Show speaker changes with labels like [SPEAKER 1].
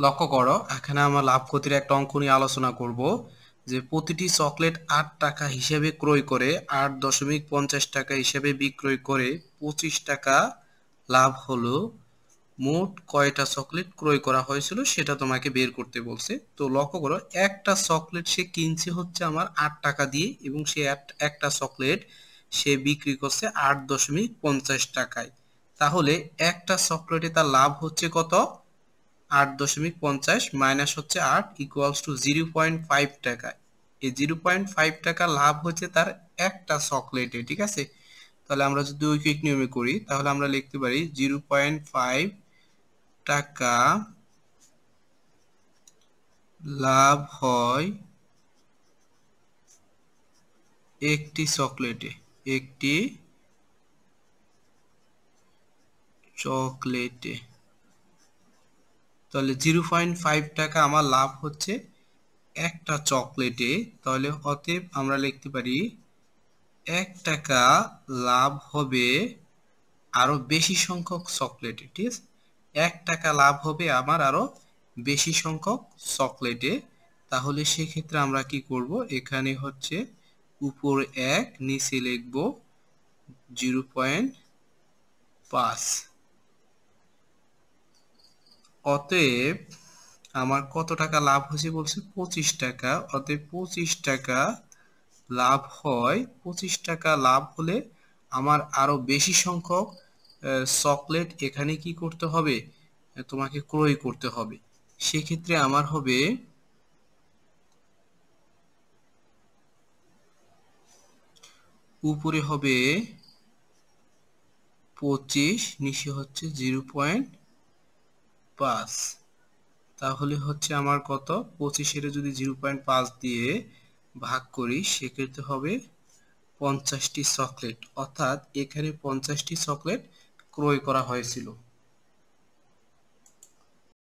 [SPEAKER 1] লক্ষ্য করো, এখানে আমরা লাভ ক্ষতির একটা অঙ্ক নিয়ে আলোচনা করব যে প্রতিটি চকলেট ৮ টাকা হিসেবে ক্রয় করে ৮.৫০ টাকা হিসেবে বিক্রয় করে ২৫ টাকা লাভ হলো। মোট কয়টা চকলেট ক্রয় করা হয়েছিল সেটা তোমাকে বের করতে বলছে। তো লক্ষ্য করো, একটা চকলেট সে কিনছে হচ্ছে আমার ৮ টাকা দিয়ে এবং সে একটা চকলেট সে বিক্রি করছে ৮.৫০ টাকায়। তাহলে একটা চকলেটে তার লাভ হচ্ছে কত? ৮.৫০ মাইনাস হচ্ছে ৮ ইকুয়ালস টু 0.5 টাকা। এই 0.5 টাকা লাভ হচ্ছে তার একটা চকলেটে, ঠিক আছে? তাহলে আমরা যদি ঐকিক নিয়মে করি তাহলে আমরা লিখতে পারি 0.5 টাকা লাভ হয় একটি চকলেটে। একটি চকলেটে তাহলে 0.5 টাকা আমার লাভ হচ্ছে একটা চকলেটে। তাহলে অতএব আমরা লিখতে পারি 1 টাকা লাভ হবে আরো বেশি সংখ্যক চকলেটে, ঠিক আছে? 1 টাকা লাভ হবে আমার আরো বেশি সংখ্যক চকলেটে। তাহলে সেক্ষেত্রে আমরা কি করব, এখানে হচ্ছে উপর 1 নিচে লিখব 0.5। অতএব আমার কত টাকা লাভ হয়েছে বলছে 25 টাকা। অতএব 25 টাকা লাভ হয়। 25 টাকা লাভ হলে আমার আরো বেশি সংখ্যক চকলেট এখানে কি করতে হবে, তোমাকে ক্রয় করতে হবে। সেক্ষেত্রে আমার হবে উপরে হবে 25, নিচে হচ্ছে 0.5। তাহলে হচ্ছে আমার কত, 25 যদি 0.5 দিয়ে ভাগ করি সেক্ষেত্রে হবে 50টি চকলেট। অর্থাৎ এখানে 50টি চকলেট ক্রয় করা হয়েছিল।